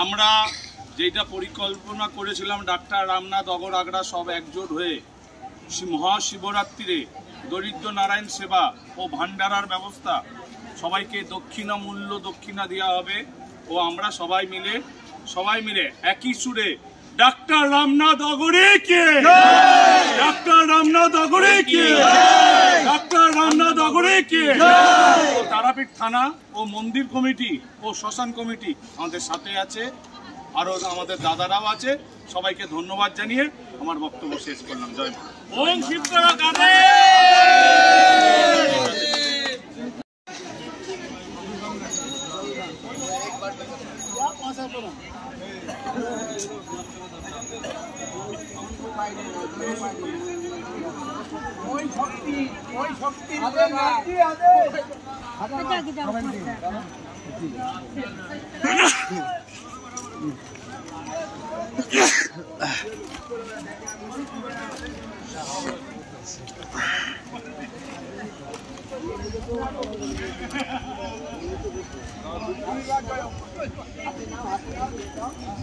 আমরা যেটা পরিকল্পনা করেছিলাম ডাক্তার রামনাথ অগরাগড়া সব একজোট হয়ে মহাশিবরাত্রিরে দরিদ্র নারায়ণ সেবা ও ভান্ডারার ব্যবস্থা, সবাইকে দক্ষিণা দেওয়া হবে ও আমরা সবাই মিলে একই সুরে ডাক্তার রামনাথ অগড়িকে, ডাক্তার রামনাথ অগড়িকে, ডাক্তার রামনাথ অগড়িকে। তারাপীঠ থানা ও মন্দির কমিটি ও শ্মশান কমিটি আমাদের সাথে আছে, আরো আমাদের দাদারাও আছে। সবাইকে ধন্যবাদ জানিয়ে আমার বক্তব্য শেষ করলাম। জয় মা। ওম শিবতলা কাঁদে।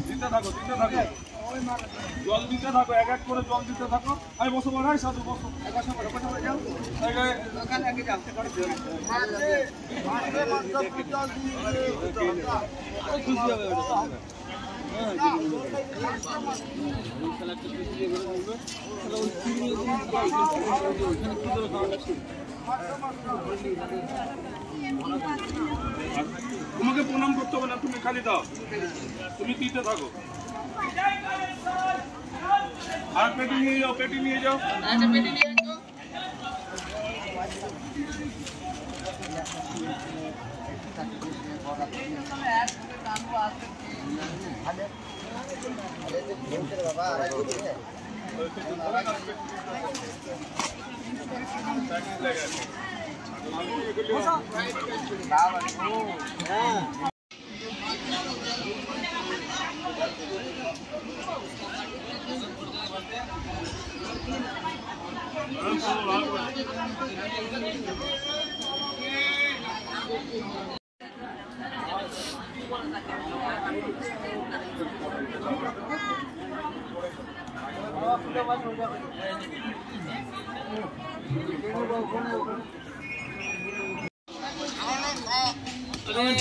দিতে থাকো জল দিতে থাকো, এক এক করে জল দিতে থাকো। আমি বসো বলাই সাধু বসো, খুশি হবে। তোমাকে প্রণাম করতে হবে না, তুমি খালি দাও, তুমি দিতে থাকো। আর পেটি নিয়ে যাও, পেটি নিয়ে যাও।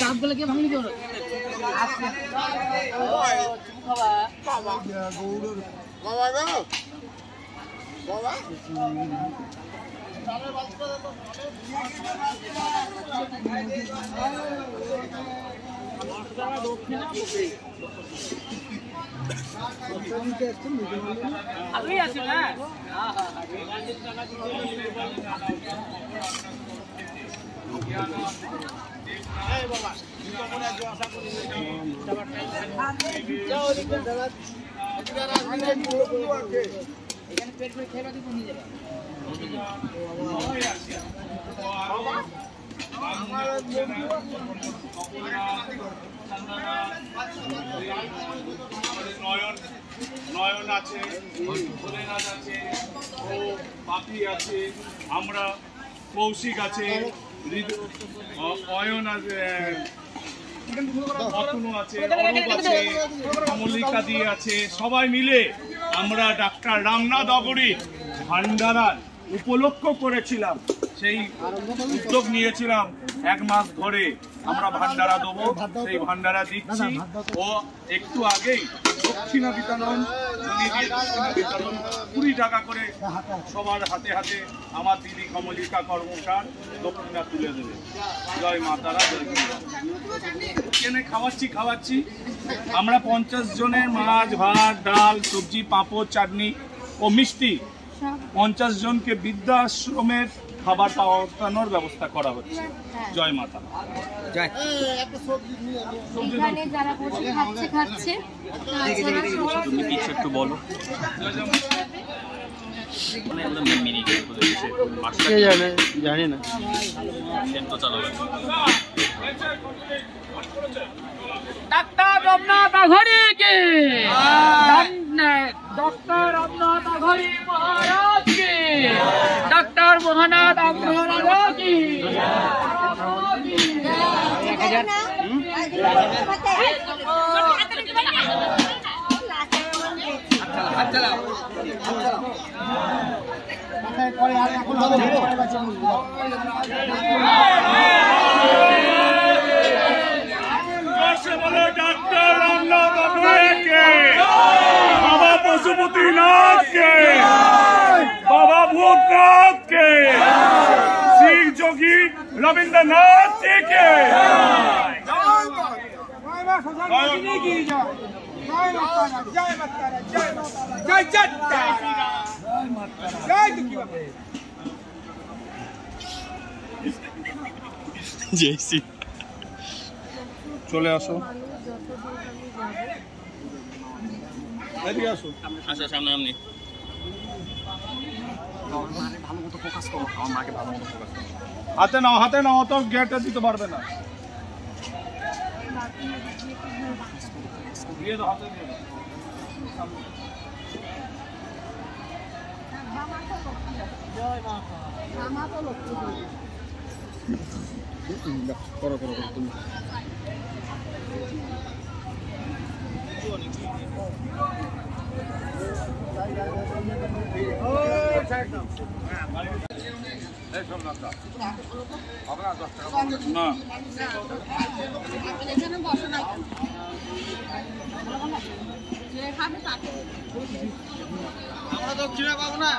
চাপগুলো কে ভাঙলি তোর? আমি আছি না। নয়ন আছে, ভোলেনাথ আছে, ও পাপি আছে, আমরা কৌশিক আছে, অয়ন আছে, অতনু আছে, অরূপ আছে, মল্লিকা দি আছে। সবাই মিলে আমরা ডাক্তার রামনাথ অগড়ি ভান্ডারার উপলক্ষ করেছিলাম, সেই উদ্যোগ নিয়েছিলাম। এক মাস ধরে আমরা ভান্ডারা দেবো, সেই ভান্ডারা দিচ্ছি। ও একটু আগেই দক্ষিণা বিতরণ 20 টাকা করে সবার হাতে হাতে আমার দিদি কমলিকা কর্মকার দক্ষিণা তুলে দেবে। জয় মা তারা, জয় এখানে খাওয়াচ্ছি। আমরা 50 জনের মাছ ভাত ডাল সবজি পাঁপড় চাটনি ও মিষ্টি 50 জনকে বৃদ্ধাশ্রমের খাবার পাওয়ানোর ব্যবস্থা করা হচ্ছে। জয় মাতা। এখানে যারা বসে খাচ্ছে তুমি কিছু একটু বলো। জানি না ডাক্তার রামনাথ অঘড়িকে, ডক্টর রামনাথ অঘড়ি মহারাজ কে, ডক্টর মোহনাথ মহারাজ কি। বলো ডাক্তার রামনাথ আঘরেকে, বাবা পশুপতিনাথকে, বাবা ভূতনাথকে, শ্রী যোগী রবীন্দ্রনাথ जी के। जय श्री চলে আসো, এদিকে আসো। আচ্ছা সামনে আপনি ভালো মতো ফোকাস করো, আমার মাকে ভালো মতো ফোকাস করো। হাতে নাও, হাতে নাও, তো গেটে দিতে পারবে না। দিয়ে দাও, হাতে দিয়ে দাও। করো করো করো তুমি। না আমরা দক্ষিণা পাবো না।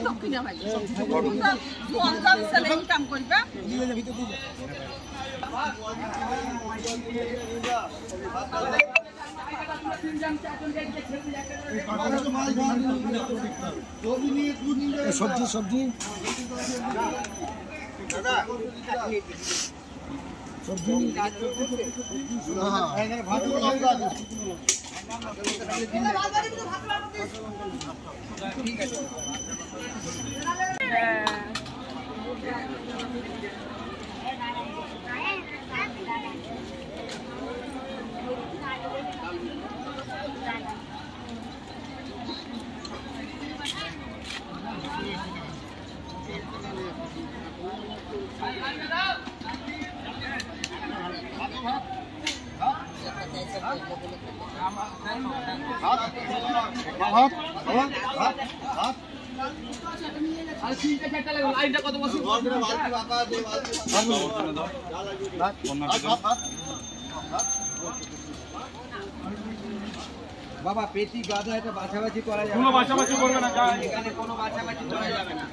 দক্ষিণা ভাই ইনকাম করবে। সবজি সবজি বাবা পেটি গাধা এটা বাছাবাছি করা যাবে, কোনো বাছাবাছি করবে না, এখানে কোনো বাছাবাছি করা যাবে না।